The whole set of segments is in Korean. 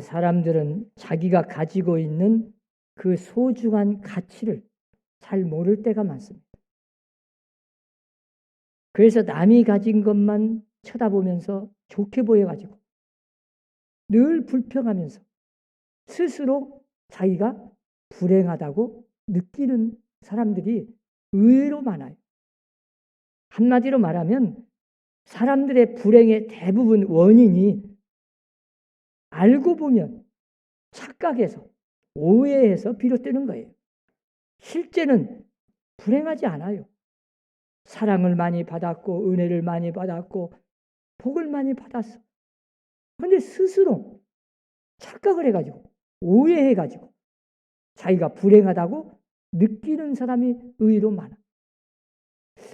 사람들은 자기가 가지고 있는 그 소중한 가치를 잘 모를 때가 많습니다. 그래서 남이 가진 것만 쳐다보면서 좋게 보여가지고 늘 불평하면서 스스로 자기가 불행하다고 느끼는 사람들이 의외로 많아요. 한마디로 말하면 사람들의 불행의 대부분 원인이 알고 보면 착각해서 오해해서 비롯되는 거예요. 실제는 불행하지 않아요. 사랑을 많이 받았고 은혜를 많이 받았고 복을 많이 받았어. 그런데 스스로 착각을 해가지고 오해해가지고 자기가 불행하다고 느끼는 사람이 의외로 많아.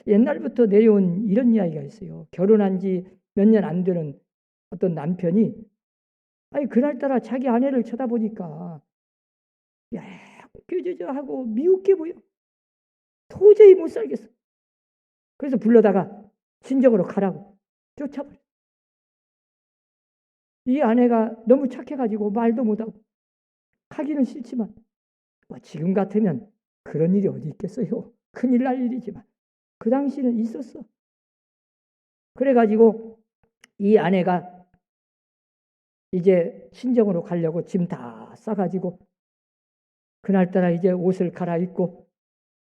옛날부터 내려온 이런 이야기가 있어요. 결혼한 지 몇 년 안 되는 어떤 남편이 그날따라 자기 아내를 쳐다보니까 꾀저저하고 미웃게 보여. 도저히 못 살겠어. 그래서 불러다가 친정으로 가라고 쫓아버려. 이 아내가 너무 착해가지고 말도 못하고 가기는 싫지만 지금 같으면 그런 일이 어디 있겠어요. 큰일 날 일이지만 그 당시는 있었어. 그래가지고 이 아내가 이제 친정으로 가려고 짐 다 싸가지고 그날따라 이제 옷을 갈아입고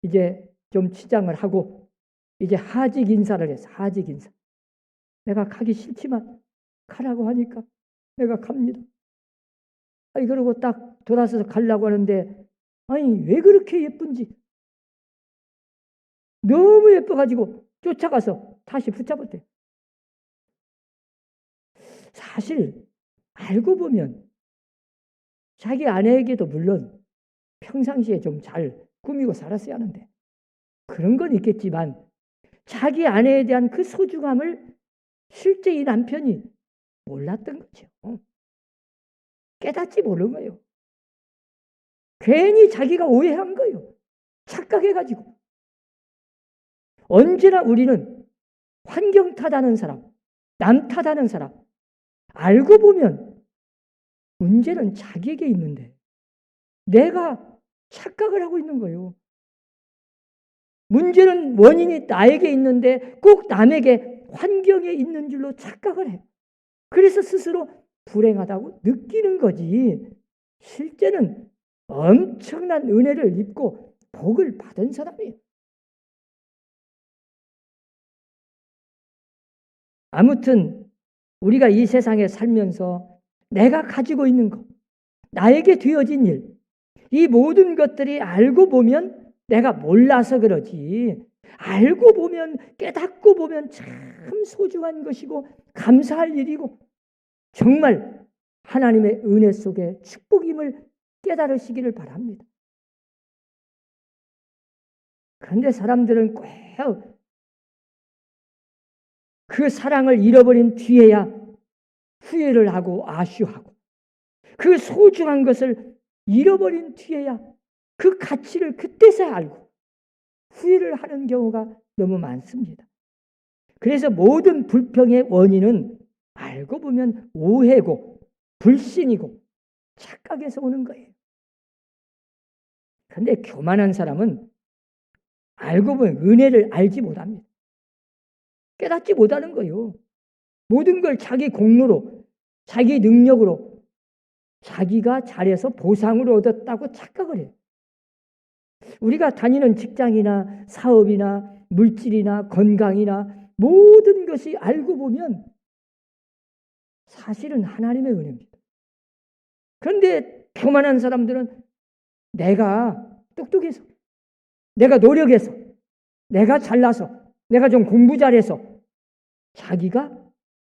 이제 좀 치장을 하고 이제 하직 인사를 했어. 하직 인사. 내가 가기 싫지만 가라고 하니까 내가 갑니다. 그러고 딱 돌아서서 가려고 하는데 왜 그렇게 예쁜지 너무 예뻐가지고 쫓아가서 다시 붙잡았대. 사실 알고 보면 자기 아내에게도 물론 평상시에 좀 잘 꾸미고 살았어야 하는데 그런 건 있겠지만 자기 아내에 대한 그 소중함을 실제 이 남편이 몰랐던 거죠. 깨닫지 모르는 거예요. 괜히 자기가 오해한 거예요. 착각해가지고. 언제나 우리는 환경 탓하는 사람, 남 탓하는 사람, 알고 보면 문제는 자기에게 있는데 내가 착각을 하고 있는 거예요. 문제는 원인이 나에게 있는데 꼭 남에게 환경에 있는 줄로 착각을 해. 그래서 스스로 불행하다고 느끼는 거지. 실제는 엄청난 은혜를 입고 복을 받은 사람이에요. 아무튼 우리가 이 세상에 살면서 내가 가지고 있는 것, 나에게 되어진 일, 이 모든 것들이 알고 보면 내가 몰라서 그러지 알고 보면 깨닫고 보면 참 소중한 것이고 감사할 일이고 정말 하나님의 은혜 속에 축복임을 깨달으시기를 바랍니다. 그런데 사람들은 꼭 그 사랑을 잃어버린 뒤에야 후회를 하고 아쉬워하고 그 소중한 것을 잃어버린 뒤에야 그 가치를 그때서야 알고 후회를 하는 경우가 너무 많습니다. 그래서 모든 불평의 원인은 알고 보면 오해고 불신이고 착각에서 오는 거예요. 그런데 교만한 사람은 알고 보면 은혜를 알지 못합니다. 깨닫지 못하는 거예요. 모든 걸 자기 공로로 자기 능력으로 자기가 잘해서 보상으로 얻었다고 착각을 해요. 우리가 다니는 직장이나 사업이나 물질이나 건강이나 모든 것이 알고 보면 사실은 하나님의 은혜입니다. 그런데 교만한 사람들은 내가 똑똑해서, 내가 노력해서, 내가 잘나서, 내가 좀 공부 잘해서 자기가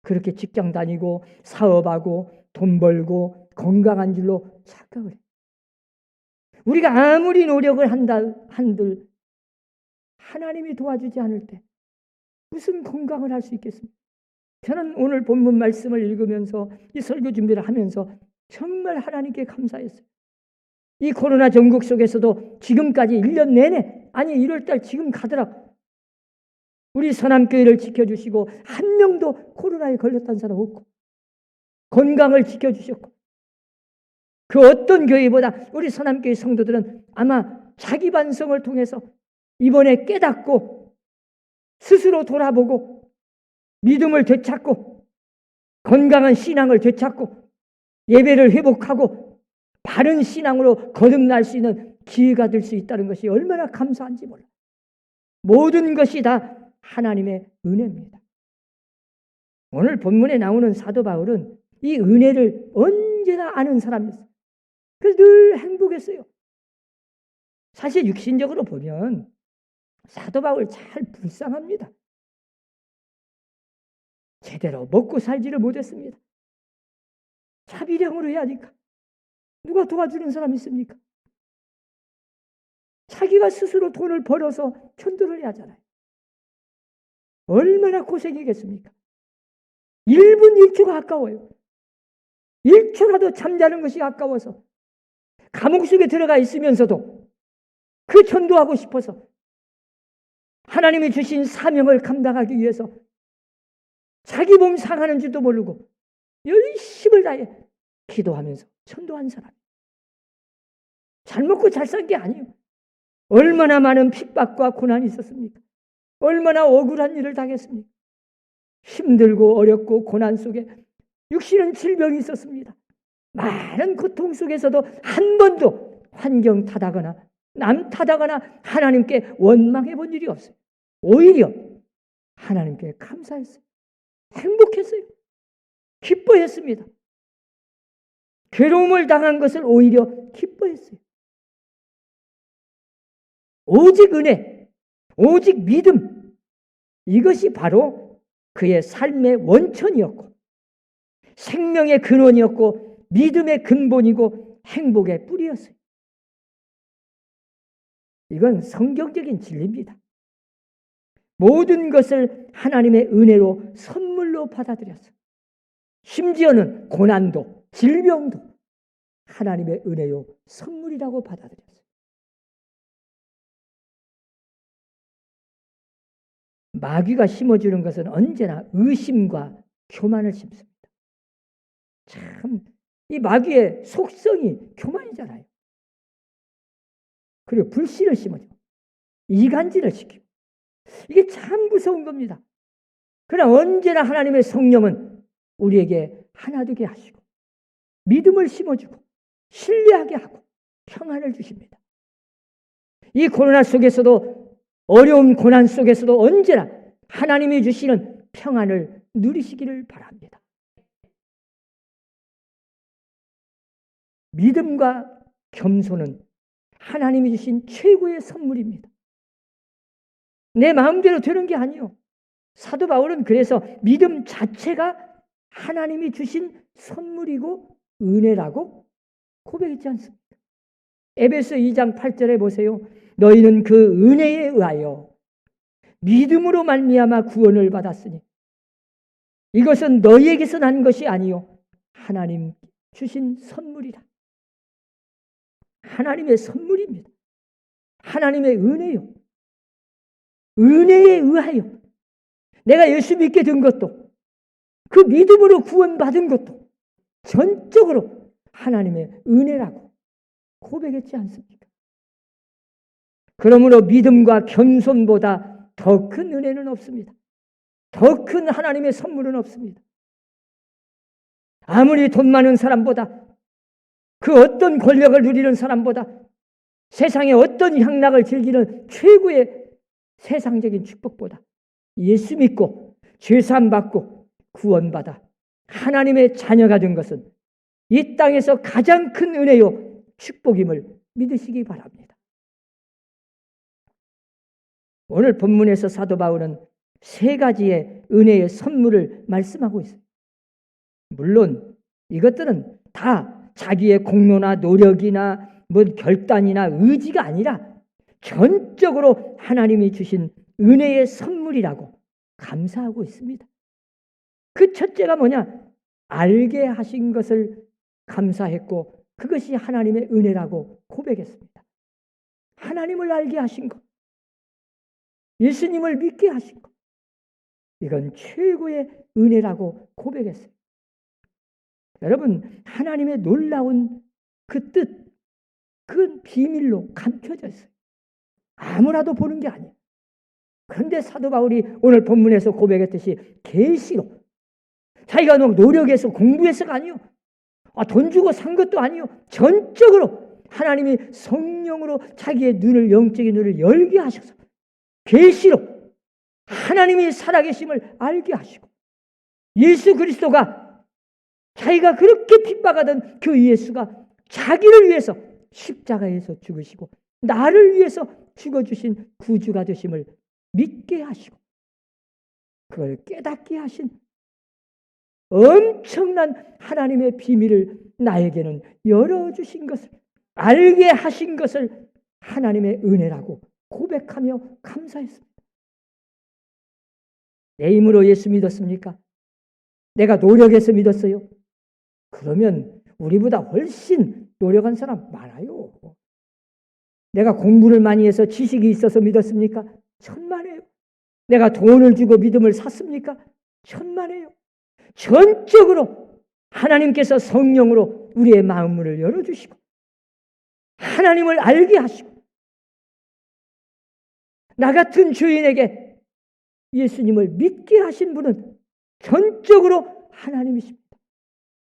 그렇게 직장 다니고 사업하고 돈 벌고 건강한 줄로 착각을 해요. 우리가 아무리 노력을 한들 하나님이 도와주지 않을 때 무슨 건강을 할 수 있겠습니까? 저는 오늘 본문 말씀을 읽으면서 이 설교 준비를 하면서 정말 하나님께 감사했어요. 이 코로나 전국 속에서도 지금까지 1년 내내 1월달 지금 가더라 우리 선함교회를 지켜주시고 한 명도 코로나에 걸렸다는 사람 없고 건강을 지켜주셨고 그 어떤 교회보다 우리 서남교회 성도들은 아마 자기 반성을 통해서 이번에 깨닫고 스스로 돌아보고 믿음을 되찾고 건강한 신앙을 되찾고 예배를 회복하고 바른 신앙으로 거듭날 수 있는 기회가 될 수 있다는 것이 얼마나 감사한지 몰라. 모든 것이 다 하나님의 은혜입니다. 오늘 본문에 나오는 사도 바울은 이 은혜를 언제나 아는 사람이었어요. 그래서 늘 행복했어요. 사실 육신적으로 보면 사도 바울 잘 불쌍합니다. 제대로 먹고 살지를 못했습니다. 자비량으로 해야 하니까. 누가 도와주는 사람 있습니까? 자기가 스스로 돈을 벌어서 천도를 해야 하잖아요. 얼마나 고생이겠습니까? 1분 1초가 아까워요. 1초라도 잠자는 것이 아까워서 감옥 속에 들어가 있으면서도 그 전도하고 싶어서 하나님이 주신 사명을 감당하기 위해서 자기 몸 상하는 줄도 모르고 열심을 다해 기도하면서 전도한 사람. 잘 먹고 잘 산 게 아니에요. 얼마나 많은 핍박과 고난이 있었습니까? 얼마나 억울한 일을 당했습니까? 힘들고 어렵고 고난 속에 육신은 질병이 있었습니다. 많은 고통 속에서도 한 번도 환경 탓하거나 남 탓하거나 하나님께 원망해 본 일이 없어요. 오히려 하나님께 감사했어요. 행복했어요. 기뻐했습니다. 괴로움을 당한 것을 오히려 기뻐했어요. 오직 은혜, 오직 믿음, 이것이 바로 그의 삶의 원천이었고 생명의 근원이었고 믿음의 근본이고 행복의 뿌리였어요. 이건 성경적인 진리입니다. 모든 것을 하나님의 은혜로 선물로 받아들였어요. 심지어는 고난도, 질병도 하나님의 은혜요 선물이라고 받아들였어요. 마귀가 심어주는 것은 언제나 의심과 교만을 심습니다. 참, 이 마귀의 속성이 교만이잖아요. 그리고 불신을 심어줘. 이간질을 시키고. 이게 참 무서운 겁니다. 그러나 언제나 하나님의 성령은 우리에게 하나 되게 하시고 믿음을 심어주고 신뢰하게 하고 평안을 주십니다. 이 코로나 속에서도 어려운 고난 속에서도 언제나 하나님이 주시는 평안을 누리시기를 바랍니다. 믿음과 겸손은 하나님이 주신 최고의 선물입니다. 내 마음대로 되는 게 아니요. 사도 바울은 그래서 믿음 자체가 하나님이 주신 선물이고 은혜라고 고백했지 않습니까? 에베소 2장 8절에 보세요. 너희는 그 은혜에 의하여 믿음으로 말미암아 구원을 받았으니 이것은 너희에게서 난 것이 아니요 하나님 주신 선물이라. 하나님의 선물입니다. 하나님의 은혜요. 은혜에 의하여 내가 예수 믿게 된 것도 그 믿음으로 구원받은 것도 전적으로 하나님의 은혜라고 고백했지 않습니까? 그러므로 믿음과 겸손보다 더 큰 은혜는 없습니다. 더 큰 하나님의 선물은 없습니다. 아무리 돈 많은 사람보다 그 어떤 권력을 누리는 사람보다 세상의 어떤 향락을 즐기는 최고의 세상적인 축복보다 예수 믿고 죄사함 받고 구원받아 하나님의 자녀가 된 것은 이 땅에서 가장 큰 은혜요 축복임을 믿으시기 바랍니다. 오늘 본문에서 사도 바울은 세 가지의 은혜의 선물을 말씀하고 있어요. 물론 이것들은 다 자기의 공로나 노력이나 결단이나 의지가 아니라 전적으로 하나님이 주신 은혜의 선물이라고 감사하고 있습니다. 그 첫째가 뭐냐? 알게 하신 것을 감사했고 그것이 하나님의 은혜라고 고백했습니다. 하나님을 알게 하신 것, 예수님을 믿게 하신 것, 이건 최고의 은혜라고 고백했어요. 여러분, 하나님의 놀라운 그 뜻, 그건 비밀로 감춰져 있어요. 아무나도 보는 게 아니에요. 그런데 사도 바울이 오늘 본문에서 고백했듯이 계시로, 자기가 노력해서 공부해서가 아니요, 돈 주고 산 것도 아니요, 전적으로 하나님이 성령으로 자기의 눈을, 영적인 눈을 열게 하셔서 계시로 하나님이 살아계심을 알게 하시고, 예수 그리스도가, 자기가 그렇게 핍박하던 그 예수가 자기를 위해서 십자가에서 죽으시고 나를 위해서 죽어주신 구주가 되심을 믿게 하시고, 그걸 깨닫게 하신 엄청난 하나님의 비밀을 나에게는 열어주신 것을, 알게 하신 것을 하나님의 은혜라고 고백하며 감사했습니다. 내 힘으로 예수 믿었습니까? 내가 노력해서 믿었어요? 그러면 우리보다 훨씬 노력한 사람 많아요. 내가 공부를 많이 해서 지식이 있어서 믿었습니까? 천만에요. 내가 돈을 주고 믿음을 샀습니까? 천만에요. 전적으로 하나님께서 성령으로 우리의 마음문을 열어주시고 하나님을 알게 하시고, 나 같은 주인에게 예수님을 믿게 하신 분은 전적으로 하나님이십니다.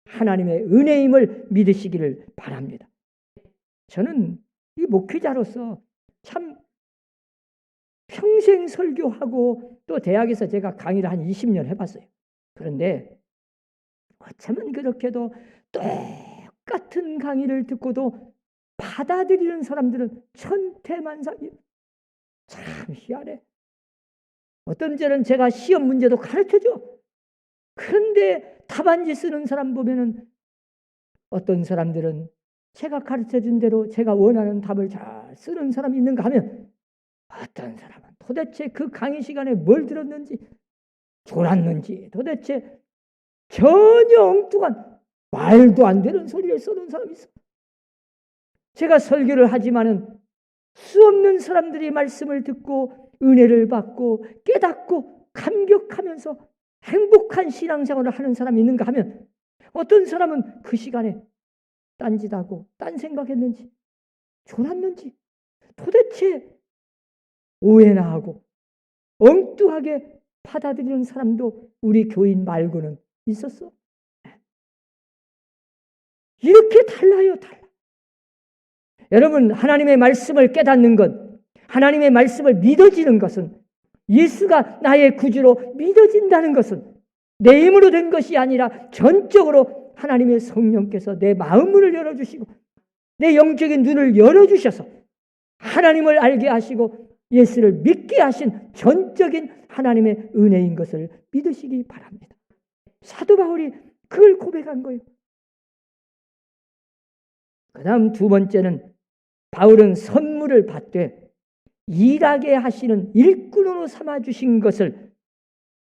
하나님의 은혜임을 믿으시기를 바랍니다. 저는 이 목회자로서 참 평생 설교하고 또 대학에서 제가 강의를 한 20년 해봤어요. 그런데 어쩌면 그렇게도 똑같은 강의를 듣고도 받아들이는 사람들은 천태만상이에요. 참 희한해. 어떤 때는 제가 시험 문제도 가르쳐줘. 그런데 답안지 쓰는 사람 보면은 어떤 사람들은 제가 가르쳐준 대로 제가 원하는 답을 잘 쓰는 사람이 있는가 하면, 어떤 사람은 도대체 그 강의 시간에 뭘 들었는지, 졸았는지, 도대체 전혀 엉뚱한 말도 안 되는 소리를 써놓은 사람이 있어. 제가 설교를 하지만은 수없는 사람들이 말씀을 듣고 은혜를 받고 깨닫고 감격하면서 행복한 신앙생활을 하는 사람이 있는가 하면, 어떤 사람은 그 시간에 딴짓하고 딴 생각했는지, 졸았는지, 도대체 오해나 하고 엉뚱하게 받아들이는 사람도 우리 교인 말고는 있었어. 이렇게 달라요, 달라. 여러분, 하나님의 말씀을 깨닫는 것, 하나님의 말씀을 믿어지는 것은, 예수가 나의 구주로 믿어진다는 것은 내 힘으로 된 것이 아니라 전적으로 하나님의 성령께서 내 마음문을 열어주시고 내 영적인 눈을 열어주셔서 하나님을 알게 하시고 예수를 믿게 하신 전적인 하나님의 은혜인 것을 믿으시기 바랍니다. 사도 바울이 그걸 고백한 거예요. 그 다음 두 번째는, 바울은 선물을 받되 일하게 하시는 일꾼으로 삼아주신 것을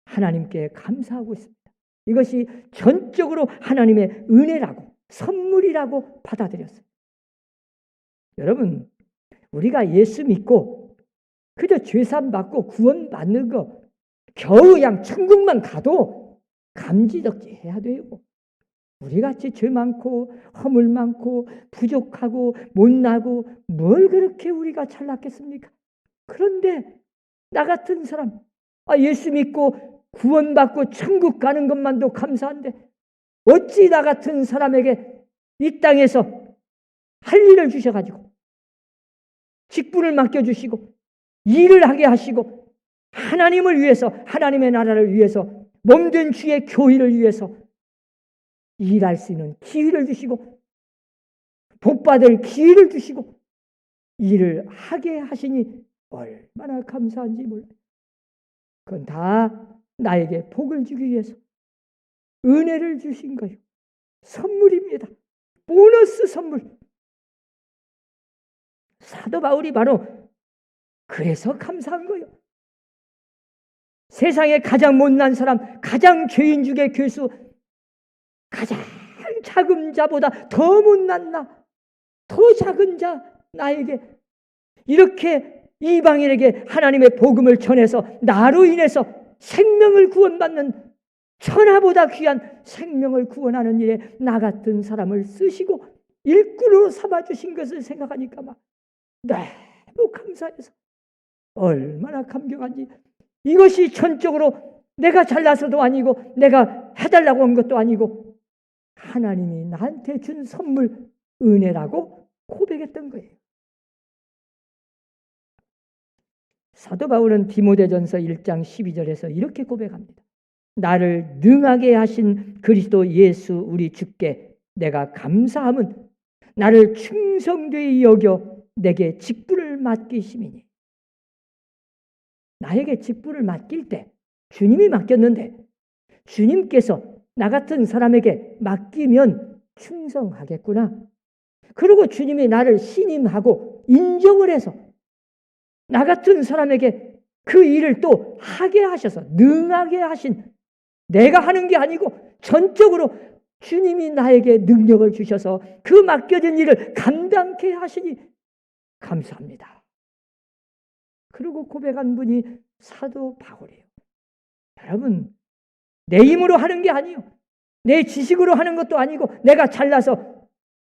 하나님께 감사하고 있습니다. 이것이 전적으로 하나님의 은혜라고, 선물이라고 받아들였어요. 여러분, 우리가 예수 믿고 그저 죄산 받고 구원 받는 거 겨우 그냥 천국만 가도 감지덕지 해야 돼요. 우리같이 죄 많고 허물 많고 부족하고 못나고 뭘 그렇게 우리가 잘났겠습니까? 그런데 나 같은 사람, 예수 믿고 구원받고 천국 가는 것만도 감사한데 어찌 나 같은 사람에게 이 땅에서 할 일을 주셔가지고 직분을 맡겨주시고 일을 하게 하시고 하나님을 위해서, 하나님의 나라를 위해서, 몸된 주의 교회를 위해서 일할 수 있는 기회를 주시고 복받을 기회를 주시고 일을 하게 하시니 얼마나 감사한지 몰라요. 그건 다 나에게 복을 주기 위해서 은혜를 주신 거예요. 선물입니다. 보너스 선물. 사도 바울이 바로 그래서 감사한 거예요. 세상에 가장 못난 사람, 가장 죄인 중에 괴수, 가장 작은 자보다 더 못난 나, 더 작은 자 나에게 이렇게 이방인에게 하나님의 복음을 전해서 나로 인해서 생명을 구원받는, 천하보다 귀한 생명을 구원하는 일에 나 같은 사람을 쓰시고 일꾼으로 삼아주신 것을 생각하니까 막 너무 감사해서 얼마나 감격한지. 이것이 전적으로 내가 잘나서도 아니고 내가 해달라고 한 것도 아니고 하나님이 나한테 준 선물, 은혜라고 고백했던 거예요. 사도 바울은 디모데전서 1장 12절에서 이렇게 고백합니다. 나를 능하게 하신 그리스도 예수 우리 주께 내가 감사함은 나를 충성되이 여겨 내게 직분을 맡기심이니. 나에게 직분을 맡길 때 주님이 맡겼는데 주님께서 나 같은 사람에게 맡기면 충성하겠구나. 그리고 주님이 나를 신임하고 인정을 해서 나 같은 사람에게 그 일을 또 하게 하셔서 능하게 하신, 내가 하는 게 아니고 전적으로 주님이 나에게 능력을 주셔서 그 맡겨진 일을 감당케 하시니 감사합니다. 그리고 고백한 분이 사도 바울이에요. 여러분, 내 힘으로 하는 게 아니요, 내 지식으로 하는 것도 아니고 내가 잘나서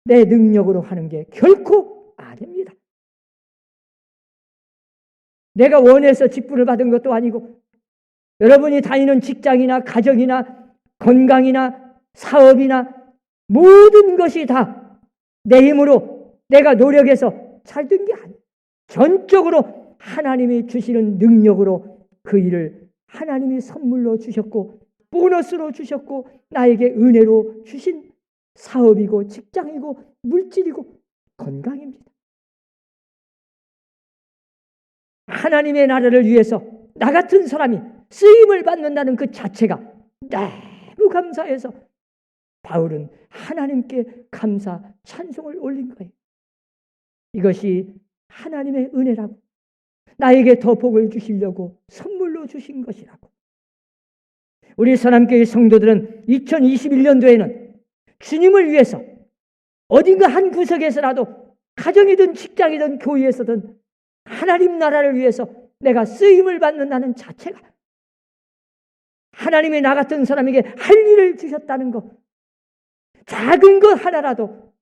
내 능력으로 하는 게 결코 아닙니다. 내가 원해서 직분을 받은 것도 아니고 여러분이 다니는 직장이나 가정이나 건강이나 사업이나 모든 것이 다 내 힘으로 내가 노력해서 잘 된 게 아니에요. 전적으로 하나님이 주시는 능력으로 그 일을 하나님이 선물로 주셨고 보너스로 주셨고 나에게 은혜로 주신 사업이고 직장이고 물질이고 건강입니다. 하나님의 나라를 위해서 나 같은 사람이 쓰임을 받는다는 그 자체가 너무 감사해서 바울은 하나님께 감사 찬송을 올린 거예요. 이것이 하나님의 은혜라고, 나에게 더 복을 주시려고 선물로 주신 것이라고. 우리 선함교회 성도들은 2021년도에는 주님을 위해서 어딘가 한 구석에서라도, 가정이든 직장이든 교회에서든 하나님 나라를 위해서 내가 쓰임을 받는다는 자체가, 하나님이 나 같은 사람에게 할 일을 주셨다는 것, 작은 것 하나라도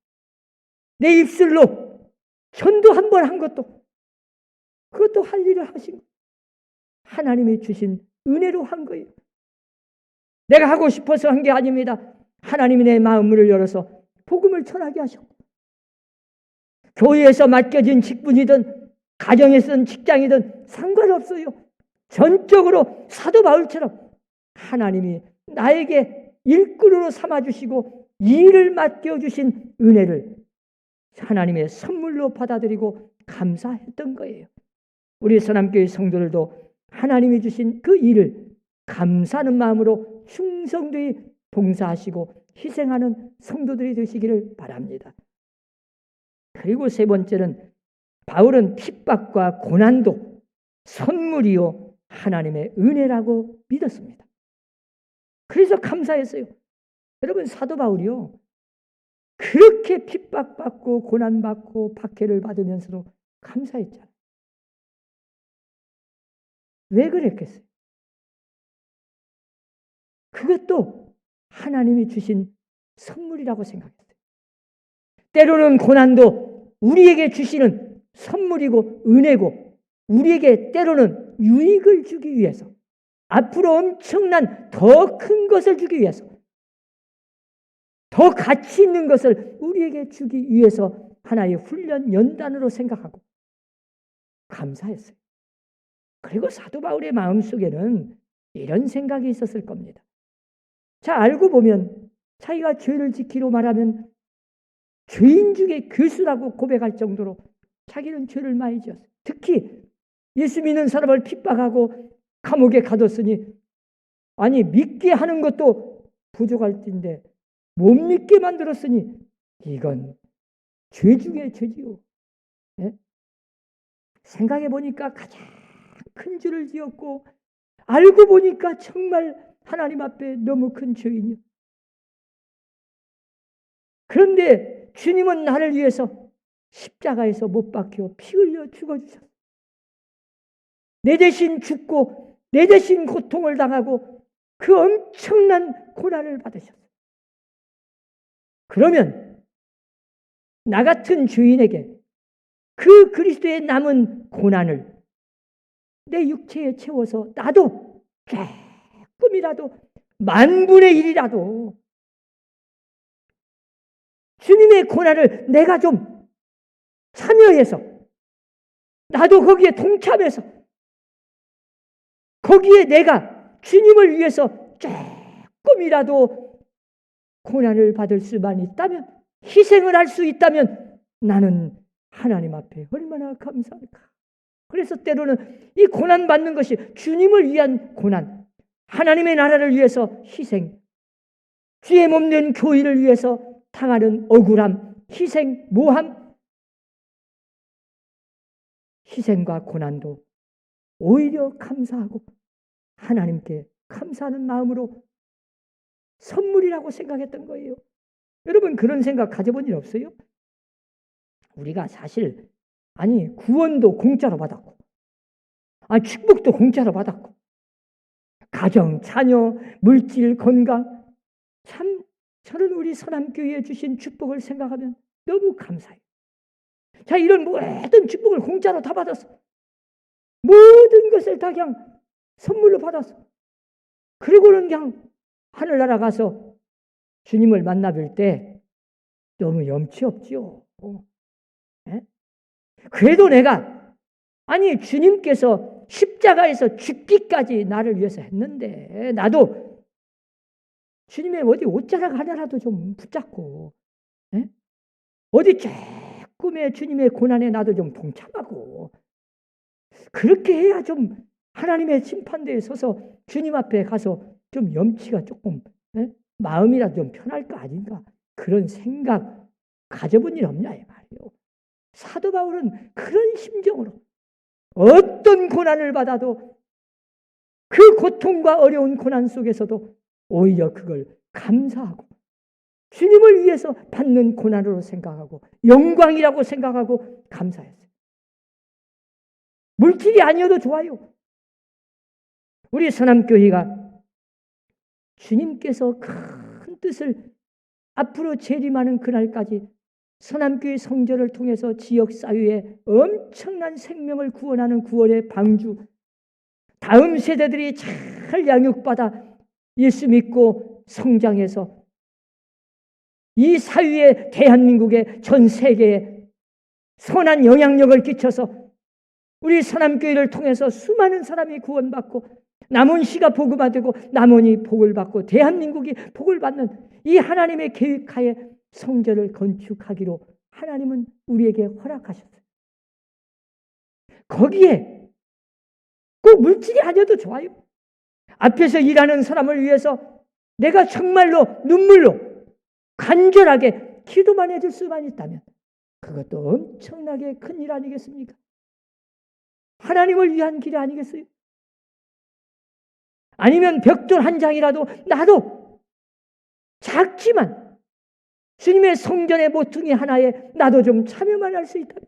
내 입술로 전도 한 번 한 것도, 그것도 할 일을 하신 하나님이 주신 은혜로 한 거예요. 내가 하고 싶어서 한 게 아닙니다. 하나님이 내 마음을 열어서 복음을 전하게 하셨고, 교회에서 맡겨진 직분이든 가정에서든 직장이든 상관없어요. 전적으로 사도 바울처럼 하나님이 나에게 일꾼으로 삼아주시고 일을 맡겨주신 은혜를 하나님의 선물로 받아들이고 감사했던 거예요. 우리 선함교회 성도들도 하나님이 주신 그 일을 감사하는 마음으로 충성되이 봉사하시고 희생하는 성도들이 되시기를 바랍니다. 그리고 세 번째는 바울은 핍박과 고난도 선물이요 하나님의 은혜라고 믿었습니다. 그래서 감사했어요. 여러분, 사도 바울이요, 그렇게 핍박받고 고난받고 박해를 받으면서도 감사했잖아요. 왜 그랬겠어요? 그것도 하나님이 주신 선물이라고 생각했어요. 때로는 고난도 우리에게 주시는 선물이고 은혜고, 우리에게 때로는 유익을 주기 위해서, 앞으로 엄청난 더 큰 것을 주기 위해서, 더 가치 있는 것을 우리에게 주기 위해서 하나의 훈련 연단으로 생각하고 감사했어요. 그리고 사도 바울의 마음속에는 이런 생각이 있었을 겁니다. 자, 알고 보면 자기가 죄를 지키로 말하면 죄인 중에 교수라고 고백할 정도로 자기는 죄를 많이 지었어요. 특히 예수 믿는 사람을 핍박하고 감옥에 가뒀으니, 아니 믿게 하는 것도 부족할 텐데 못 믿게 만들었으니 이건 죄 중에 죄지요. 네? 생각해 보니까 가장 큰 죄를 지었고, 알고 보니까 정말 하나님 앞에 너무 큰 죄인이요. 그런데 주님은 나를 위해서 십자가에서 못 박혀 피 흘려 죽어주셨어요. 내 대신 죽고 내 대신 고통을 당하고 그 엄청난 고난을 받으셨어요. 그러면 나 같은 죄인에게 그 그리스도의 남은 고난을 내 육체에 채워서 나도 조금이라도 10,000분의 1이라도 주님의 고난을 내가 좀 참여해서 나도 거기에 동참해서 거기에 내가 주님을 위해서 조금이라도 고난을 받을 수만 있다면, 희생을 할 수 있다면 나는 하나님 앞에 얼마나 감사할까. 그래서 때로는 이 고난 받는 것이 주님을 위한 고난, 하나님의 나라를 위해서 희생, 주의 몸된 교회를 위해서 당하는 억울함, 희생, 모함, 희생과 고난도 오히려 감사하고 하나님께 감사하는 마음으로 선물이라고 생각했던 거예요. 여러분 그런 생각 가져본 일 없어요? 우리가 사실 구원도 공짜로 받았고 축복도 공짜로 받았고 가정, 자녀, 물질, 건강, 참 저는 우리 선함교회에 주신 축복을 생각하면 너무 감사해요. 자, 이런 모든 축복을 공짜로 다 받았어. 모든 것을 다 그냥 선물로 받았어. 그리고는 그냥 하늘나라 가서 주님을 만나 뵐 때 너무 염치 없지요. 네? 그래도 내가 주님께서 십자가에서 죽기까지 나를 위해서 했는데 나도 주님의 어디 옷자락 하나라도 좀 붙잡고 어디 조금의 주님의 고난에 나도 좀 동참하고 그렇게 해야 좀 하나님의 심판대에 서서 주님 앞에 가서 좀 염치가 조금 마음이라도 좀 편할 거 아닌가 그런 생각 가져본 일 없냐 이 말이에요. 사도 바울은 그런 심정으로 어떤 고난을 받아도 그 고통과 어려운 고난 속에서도 오히려 그걸 감사하고 주님을 위해서 받는 고난으로 생각하고 영광이라고 생각하고 감사했어요. 물질이 아니어도 좋아요. 우리 선함교회가 주님께서 큰 뜻을 앞으로 재림하는 그날까지 선함교회 성전을 통해서 지역사회에 엄청난 생명을 구원하는 구원의 방주, 다음 세대들이 잘 양육받아 예수 믿고 성장해서 이 사회에 대한민국에 전 세계에 선한 영향력을 끼쳐서 우리 선함교회를 통해서 수많은 사람이 구원받고 남원시가 복음화 되고 남원이 복을 받고 대한민국이 복을 받는 이 하나님의 계획하에 성전을 건축하기로 하나님은 우리에게 허락하셨어요. 거기에 꼭 물질이 아니어도 좋아요. 앞에서 일하는 사람을 위해서 내가 정말로 눈물로 간절하게 기도만 해줄 수만 있다면 그것도 엄청나게 큰 일 아니겠습니까? 하나님을 위한 길 아니겠어요? 아니면 벽돌 한 장이라도 나도 작지만 주님의 성전의 모퉁이 하나에 나도 좀 참여만 할 수 있다면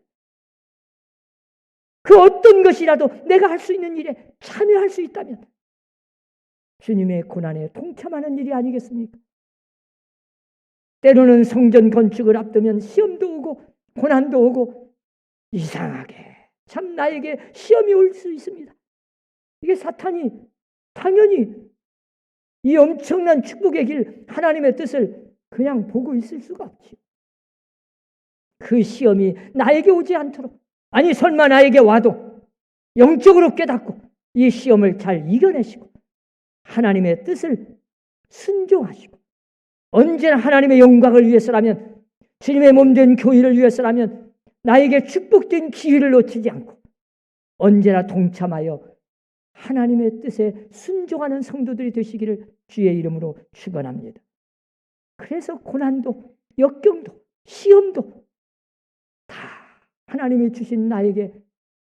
그 어떤 것이라도 내가 할 수 있는 일에 참여할 수 있다면 주님의 고난에 동참하는 일이 아니겠습니까? 때로는 성전 건축을 앞두면 시험도 오고 고난도 오고 이상하게 참 나에게 시험이 올 수 있습니다. 이게 사탄이 당연히 이 엄청난 축복의 길 하나님의 뜻을 그냥 보고 있을 수가 없지. 그 시험이 나에게 오지 않도록 설마 나에게 와도 영적으로 깨닫고 이 시험을 잘 이겨내시고 하나님의 뜻을 순종하시고 언제나 하나님의 영광을 위해서라면 주님의 몸된 교회를 위해서라면 나에게 축복된 기회를 놓치지 않고 언제나 동참하여 하나님의 뜻에 순종하는 성도들이 되시기를 주의 이름으로 축원합니다. 그래서 고난도 역경도 시험도 다 하나님이 주신 나에게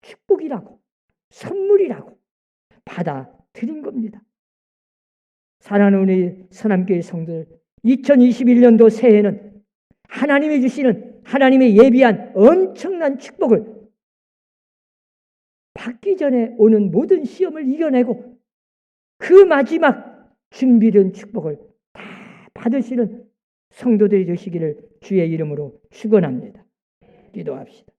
축복이라고 선물이라고 받아들인 겁니다. 사랑하는 우리 선함교회 성도들, 2021년도 새해는 하나님이 주시는 하나님의 예비한 엄청난 축복을 받기 전에 오는 모든 시험을 이겨내고 그 마지막 준비된 축복을 다 받으시는 성도들이 되시기를 주의 이름으로 축원합니다. 기도합시다.